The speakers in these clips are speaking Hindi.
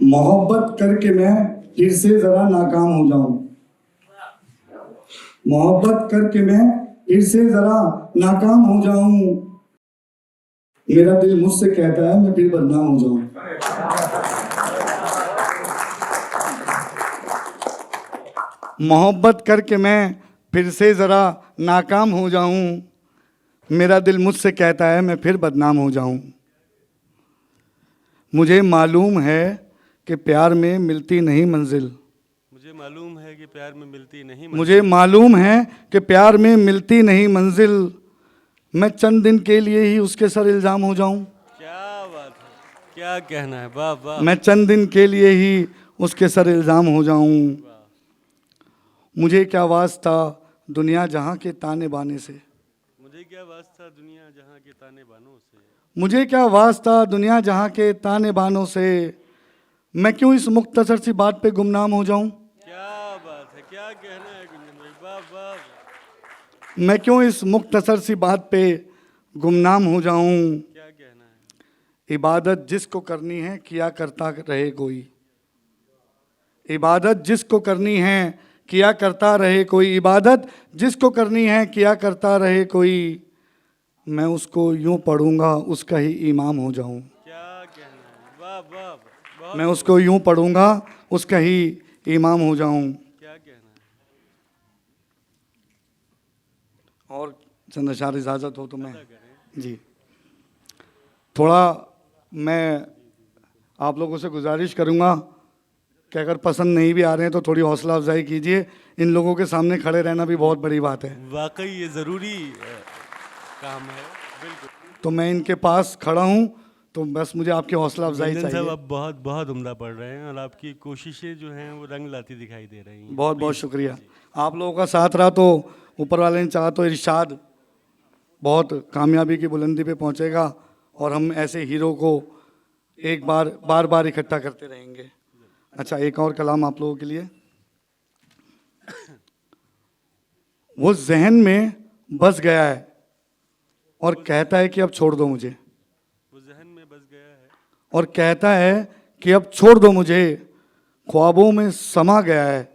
मोहब्बत करके मैं फिर से जरा नाकाम हो जाऊं, मोहब्बत करके मैं फिर से जरा नाकाम हो जाऊं, मेरा दिल मुझसे कहता है मैं फिर बदनाम हो जाऊं। मोहब्बत करके मैं फिर से जरा नाकाम हो जाऊं, मेरा दिल मुझसे कहता है मैं फिर बदनाम हो जाऊं। मुझे मालूम है कि प्यार में मिलती नहीं मंजिल, मुझे मालूम है कि प्यार में मिलती नहीं मुझे मालूम है कि प्यार में मिलती नहीं मंजिल, मैं चंद दिन के लिए ही उसके सर इल्ज़ाम हो जाऊं। क्या बात है, क्या कहना है, वाह वाह। मैं चंद दिन के लिए ही उसके सर इल्ज़ाम हो जाऊं। मुझे क्या वास्ता दुनिया जहां के ताने बाने से, मुझे क्या वास्ता दुनिया जहां के ताने बानों से, मुझे क्या वास्ता दुनिया जहां के ताने बानों से, मैं क्यों इस मुख्तसर सी बात पे गुमनाम हो जाऊं। क्या बात है, क्या कहना है गुंजन भाई, वाह वाह। मैं क्यों इस मुख्तसर सी बात पे गुमनाम हो जाऊं। क्या कहना है, इबादत जिसको करनी है किया करता रहे कोई, इबादत जिसको करनी है किया करता रहे कोई, इबादत जिसको करनी है किया करता रहे कोई, मैं उसको यूं पढ़ूंगा उसका ही इमाम हो जाऊं। क्या कहना है, वाह वाह, बहुत मैं उसको यूं पढ़ूंगा उसका ही इमाम हो जाऊं। क्या कहना है। और चंद अशार इजाज़त हो तो मैं जी थोड़ा मैं आप लोगों से गुजारिश करूंगा कि अगर पसंद नहीं भी आ रहे हैं तो थोड़ी हौसला अफजाई कीजिए। इन लोगों के सामने खड़े रहना भी बहुत बड़ी बात है, वाकई ये ज़रूरी काम है, बिल्कुल। तो मैं इनके पास खड़ा हूं तो बस मुझे आपकी हौसला अफजाई गुंजन साहब, चाहिए। आप बहुत बहुत उम्दा पढ़ रहे हैं और आपकी कोशिशें जो हैं वो रंग लाती दिखाई दे रही हैं। बहुत बहुत शुक्रिया। आप लोगों का साथ रहा तो ऊपर वाले ने चाहा तो इरशाद बहुत कामयाबी की बुलंदी पे पहुंचेगा और हम ऐसे हीरो को एक बार बार इकट्ठा करते रहेंगे। अच्छा, एक और कलाम आप लोगों के लिए। वो जहन में बस गया है और कहता है कि अब छोड़ दो मुझे, वो जहन में बस गया है और कहता है कि अब छोड़ दो मुझे, ख्वाबों में समा गया है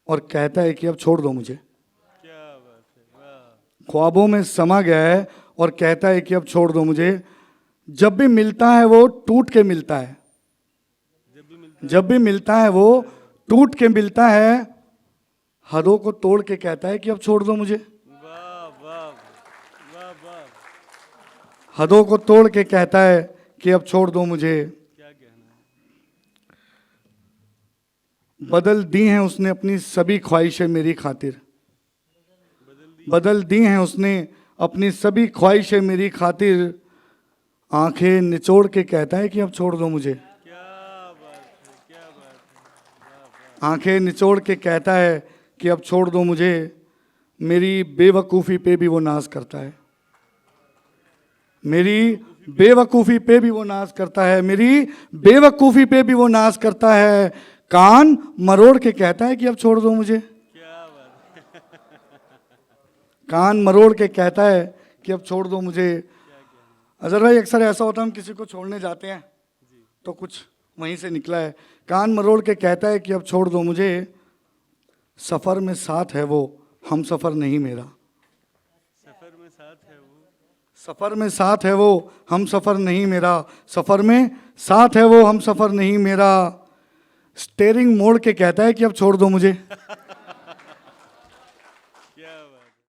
और कहता है कि अब छोड़ दो मुझे, क्या बात है, वाह। ख्वाबों में समा गया है और कहता है कि अब छोड़ दो मुझे। जब भी मिलता है वो टूट के मिलता है, जब भी मिलता है वो टूट के मिलता है, हदों को तोड़ के कहता है कि अब छोड़ दो मुझे, वाह वाह वाह वाह। हदों को तोड़ के कहता है कि अब छोड़ दो मुझे। क्या कहना है, बदल दी हैं उसने अपनी सभी ख्वाहिशें मेरी खातिर, बदल दी हैं उसने अपनी सभी ख्वाहिशें मेरी खातिर, आंखें निचोड़ के कहता है कि अब छोड़ दो मुझे, क्या बात है, क्या बात है, वाह वाह। आंखें निचोड़ के कहता है कि अब छोड़ दो मुझे। मेरी बेवकूफ़ी पे भी वो नाज करता है, मेरी बेवकूफ़ी पे भी वो नाज करता है, मेरी बेवकूफ़ी पे भी वो नाज करता है, कान मरोड़ के कहता है कि अब छोड़ दो मुझे, क्या बात है, कान मरोड़ के कहता है कि अब छोड़ दो मुझे। अजहर भाई, अक्सर ऐसा होता है हम किसी को छोड़ने जाते हैं तो कुछ वहीं से निकला है। कान मरोड़ के कहता है कि अब छोड़ दो मुझे, सफ़र में साथ है वो हम सफ़र नहीं मेरा, सफर में साथ है वो, सफ़र में साथ है वो हम सफ़र नहीं मेरा, सफ़र में साथ है वो हम सफ़र नहीं मेरा, स्टेयरिंग मोड़ के कहता है कि अब छोड़ दो मुझे, क्या बात है।